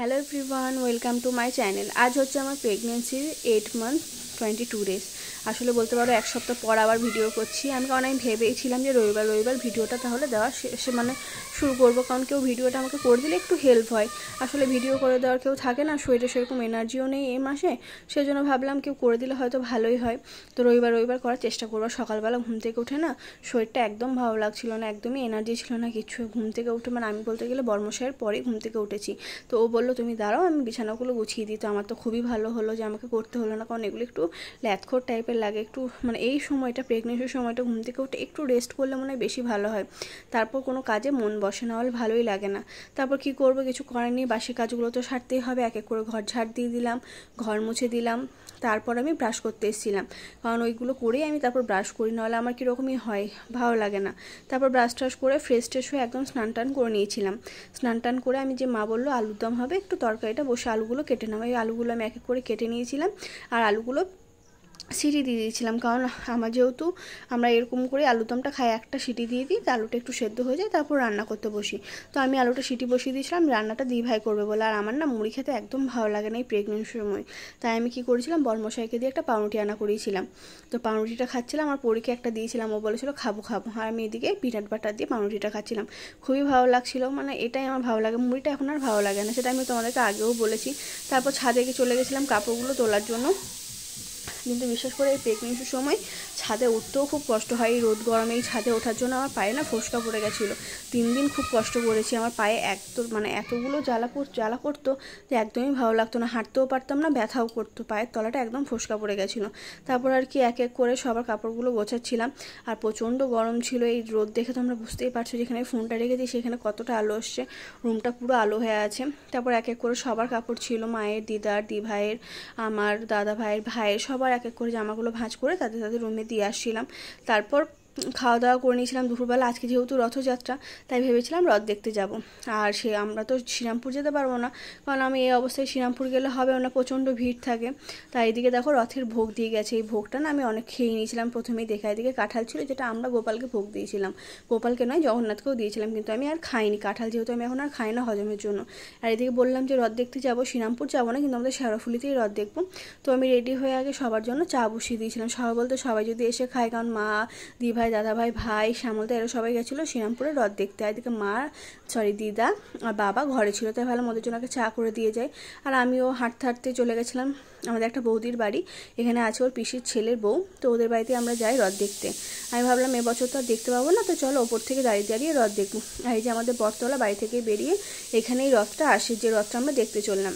Hello everyone, welcome to my channel. আজ হচ্ছে আমার প্রেগনেন্সির 8 মান্থ 22 ডেজ। আসলে বলতে পারো এক সপ্তাহ পর আবার ভিডিও করছি আমি, কারণ আমি ভেবেছিলাম যে রবিবার ভিডিওটা তাহলে দেওয়া মানে শুরু করবো, কারণ কেউ ভিডিওটা আমাকে করে দিলে একটু হেল্প হয়। আসলে ভিডিও করে দেওয়ার কেউ থাকে না, শরীরে সেরকম এনার্জিও নেই এই মাসে, সেই জন্য ভাবলাম কেউ করে দিলে হয়তো ভালোই হয়। তো রবিবার করার চেষ্টা করবো। সকালবেলা ঘুম থেকে উঠে না শরীরটা একদম ভালো লাগছিল না, একদমই এনার্জি ছিল না কিছু। ঘুম থেকে উঠে মানে আমি বলতে গেলে বর্মশাইয়ের পরেই ঘুম থেকে উঠেছি। তো ও বললো তুমি দাঁড়াও আমি বিছানাগুলো গুছিয়ে দিই। তো আমার তো খুবই ভালো হলো যে আমাকে করতে হলো না, কারণ এগুলো একটু ল্যাথখোর টাইপের লাগে। একটু মানে এই সময়টা প্রেগনেন্সির সময়টা ঘুম থেকে উঠে একটু রেস্ট করলে মনে হয় বেশি ভালো হয়, তারপর কোনো কাজে মন বসে না, হলে ভালোই লাগে না। তারপর কি করবো, কিছু করার নেই, বাসি কাজগুলো তো সারতেই হবে। এক এক করে ঘর ঝাড় দিয়ে দিলাম, ঘর মুছে দিলাম। তারপর আমি ব্রাশ করতে এসেছিলাম, কারণ ওইগুলো করেই আমি তারপর ব্রাশ করি, নাহলে আমার কীরকমই হয়, ভালো লাগে না। তারপর ব্রাশ ট্রাশ করে ফ্রেশ ট্রেশ হয়ে একদম স্নান টান করে নিয়েছিলাম। স্নান টান করে আমি যে মা বললো আলুর দম হবে, একটু তরকারিটা বসে আলুগুলো কেটে নেবো, এই আলুগুলো আমি এক এক করে কেটে নিয়েছিলাম। আর আলুগুলো সিটি দিয়ে দিয়েছিলাম, কারণ আমার যেহেতু আমরা এরকম করে আলুদমটা খাই, একটা সিটি দিয়ে দিই, আলুটা একটু সেদ্ধ হয়ে যায়, তারপর রান্না করতে বসি। তো আমি আলুটা সিটি বসিয়ে দিয়েছিলাম, রান্নাটা ভাই করবে বলে। আর আমার না মুড়ি খেতে একদম ভালো লাগে না এই প্রেগনেন্সির সময়, তাই আমি কি করেছিলাম, বরমশাইকে দিয়ে একটা পাউরুটি আনা করিয়েছিলাম। তো পাউরুটিটা খাচ্ছিলাম, আর পরীকে একটা দিয়েছিলাম, ও বলেছিল খাবো, আর আমি এদিকে পিনাট বাটার দিয়ে পাউরুটিটা খাচ্ছিলাম। খুবই ভালো লাগছিল, মানে এটাই আমার ভালো লাগে, মুড়িটা এখন আর ভালো লাগে না, সেটা আমি তোমাদেরকে আগেও বলেছি। তারপর ছাদে গিয়ে চলে গেছিলাম কাপড়গুলো তোলার জন্য। কিন্তু বিশেষ করে এই প্রেগনেন্সির সময় ছাদে উঠতেও খুব কষ্ট হয়, এই রোদ গরমে এই ছাদে ওঠার জন্য আমার পায়ে না ফোসকা পড়ে গেছিলো। 3 দিন খুব কষ্ট করেছি, আমার পায়ে মানে এতগুলো জ্বালা করতো যে একদমই ভালো লাগতো না, হাঁটতেও পারতাম না, ব্যথাও করতো, পায়ের তলাটা একদম ফোসকা পড়ে গেছিলো। তারপর আর কি এক এক করে সবার কাপড়গুলো গোছাচ্ছিলাম। আর প্রচণ্ড গরম ছিল, এই রোদ দেখে তোমরা বুঝতেই পারছো, যেখানে ফোনটা রেখেছি সেখানে কতটা আলো আসছে, রুমটা পুরো আলো হয়ে আছে। তারপর এক এক করে সবার কাপড় ছিল, মায়ের, দিদার, দিভাইয়ের, আমার দাদা ভাইয়ের সবার এক এক করে জামাগুলো ভাঁজ করে তাদের রুমে দিয়ে আসছিলাম। তারপর খাওয়া দাওয়া করে নিয়েছিলাম দুপুরবেলা। আজকে যেহেতু রথযাত্রা, তাই ভেবেছিলাম রথ দেখতে যাব। আর আমরা তো শ্রীরামপুর যেতে পারবো না, কারণ আমি এই অবস্থায় শ্রীরামপুর গেলে হবে না, প্রচণ্ড ভিড় থাকে। তাই এদিকে দেখো রথের ভোগ দিয়ে গেছে, এই ভোগটা না আমি অনেক খেয়ে নিয়েছিলাম প্রথমেই দেখা। এদিকে কাঁঠাল ছিল, যেটা আমরা গোপালকে ভোগ দিয়েছিলাম, গোপালকে নয় জগন্নাথকেও দিয়েছিলাম, কিন্তু আমি আর খাইনি কাঁঠাল, যেহেতু আমি এখন আর খাই না হজমের জন্য। আর এদিকে বললাম যে রথ দেখতে যাবো, শ্রীরামপুর যাবো না, কিন্তু আমাদের শেওড়াফুলিতেই রথ দেখবো। তো আমি রেডি হয়ে আগে সবার জন্য চা বসিয়ে দিয়েছিলাম, সবাই বলতে সবাই যদি এসে খায়, কারণ মা, দিভাই, ভাই শ্যামলদা এরা সবাই গেছিলো শ্রীরামপুরে রথ দেখতে। এদিকে দিদা আর বাবা ঘরে ছিল, তাই ভালো ওদের জন্য একটা চা করে দিয়ে যায়। আর আমিও হাঁটতে হাঁটতে চলে গেছিলাম আমাদের একটা বৌদির বাড়ি, এখানে আছে ওর পিসির ছেলের বউ, তো ওদের বাড়িতে আমরা যাই রথ দেখতে। আমি ভাবলাম এবছর তো আর দেখতে পাবো না, তো চলো ওপর থেকে দাঁড়িয়ে রথ দেখবো। আর এই যে আমাদের বটতলা বাড়ি থেকে বেরিয়ে এখানেই রথটা আসে, যে রথটা আমরা দেখতে চললাম।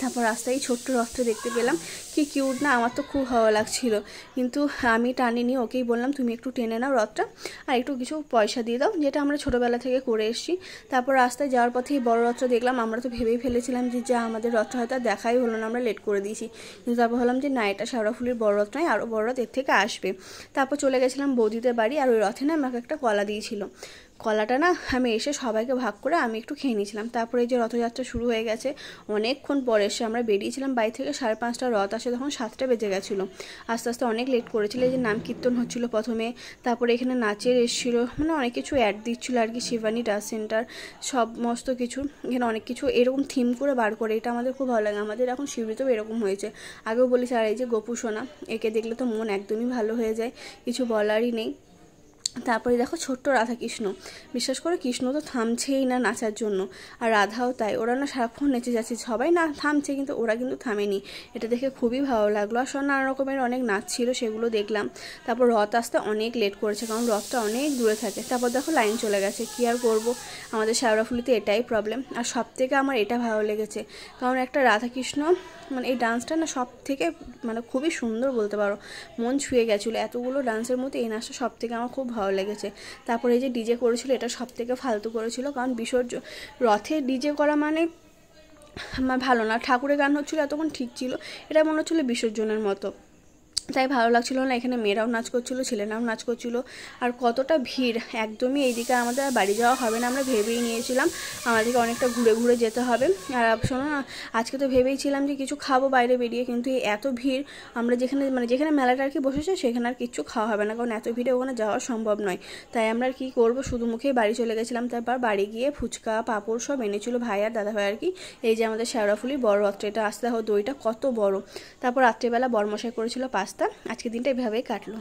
তারপর রাস্তায় ছোট্ট রথটা দেখতে পেলাম, কি কিউট না, আমার তো খুব ভালো লাগছিল। কিন্তু আমি টানিনি, ওকেই বললাম তুমি একটু টেনে নাও রথটা, আর একটু কিছু পয়সা দিয়ে দাও, যেটা আমরা ছোটোবেলা থেকে করে এসেছি। তারপর রাস্তায় যাওয়ার পথেই বড় রথটা দেখলাম, আমরা তো ভেবেই ফেলেছিলাম যে যা আমাদের রথটা হয়তো আর দেখাই হলো না, আমরা লেট করে দিয়েছি। কিন্তু তারপর হলাম যে না, এটা শেওড়াফুলির বড় রথ নয়, আরও বড় রথ এর থেকে আসবে। তারপর চলে গেছিলাম বৌদিদের বাড়ি, আর ওই রথে না আমাকে একটা কলা দিয়েছিল, কলাটা না আমি এসে সবাইকে ভাগ করে আমি একটু খেয়ে নিয়েছিলাম। তারপরে এই যে রথযাত্রা শুরু হয়ে গেছে, অনেকক্ষণ পরে এসে আমরা বেরিয়েছিলাম বাড়ি থেকে, 5:30 রথ আসে, তখন 7টা বেজে গেছিলো। আস্তে আস্তে অনেক লেট করেছিল, এই যে নাম কীর্তন হচ্ছিলো প্রথমে, তারপরে এখানে নাচের এসেছিলো, মানে অনেক কিছু অ্যাড দিচ্ছিলো আর কি, শিবানী ডান্স সেন্টার সমস্ত কিছু, এখানে অনেক কিছু এরকম থিম করে বার করে, এটা আমাদের খুব ভালো লাগে। আমাদের এখন শিউরিতেও এরকম হয়েছে, আগেও বলেছি। আর এই যে গোপু সোনা, একে দেখলে তো মন একদমই ভালো হয়ে যায়, কিছু বলারই নেই। তারপরে দেখো ছোট্ট রাধাকৃষ্ণ, বিশ্বাস করে কৃষ্ণ তো থামছেই না নাচার জন্য, আর রাধাও তাই, ওরা না সারাক্ষণ নেচে যাচ্ছে, সবাই না থামছে কিন্তু ওরা কিন্তু থামেনি, এটা দেখে খুবই ভালো লাগলো। আর সব নানা রকমের অনেক নাচ ছিল, সেগুলো দেখলাম। তারপর রথ আসতে অনেক লেট করেছে, কারণ রথটা অনেক দূরে থাকে। তারপর দেখো লাইন চলে গেছে, কী আর করবো, আমাদের শেওড়াফুলিতে এটাই প্রবলেম। আর সব থেকে আমার এটা ভালো লেগেছে, কারণ একটা রাধাকৃষ্ণ মানে এই ডান্সটা না সব থেকে মানে খুবই সুন্দর বলতে পারো, মন ছুঁয়ে গেছিলো। এতগুলো ডান্সের মধ্যে এই নাচটা সব থেকে আমার খুব ভালো লেগেছে। তারপরে এই যে ডিজে করেছিল, এটা সব থেকে ফালতু করেছিল, কারণ বিসর্জন রথে ডিজে করা মানে আমার ভালো না। ঠাকুরের গান হচ্ছিলো এতক্ষণ ঠিক ছিল, এটা মনে হচ্ছিলো বিসর্জনের মতো। তাই ভালো লাগছিল না। এখানে মেয়েরাও নাচ করছিল, ছেলেরাও নাচ করছিল, আর কতটা ভিড়, একদমই এইদিকে আমাদের বাড়ি যাওয়া হবে না। আমরা ভেবেই নিয়েছিলাম আমাদেরকে অনেকটা ঘুরে ঘুরে যেতে হবে। আর শোনো না, আজকে তো ভেবেইছিলাম যে কিছু খাবো বাইরে বেরিয়ে, কিন্তু এত ভিড়, আমরা যেখানে মেলাটা আর কি বসেছে সেখানে আর কিচ্ছু খাওয়া হবে না, কারণ এত ভিড়ে ওখানে যাওয়া সম্ভব নয়। তাই আমরা কি করব, শুধু মুখেই বাড়ি চলে গেছিলাম। তারপর বাড়ি গিয়ে ফুচকা পাঁপড় সব এনেছিল ভাই আর দাদা ভাই আর কি। এই যে আমাদের শেওড়াফুলির বড় রথটা, আসতে দেখো দইটা কত বড়। তারপর রাত্রেবেলা বরমশাই করেছিল পাস্তা। আজকের দিনটা এভাবেই কাটলো।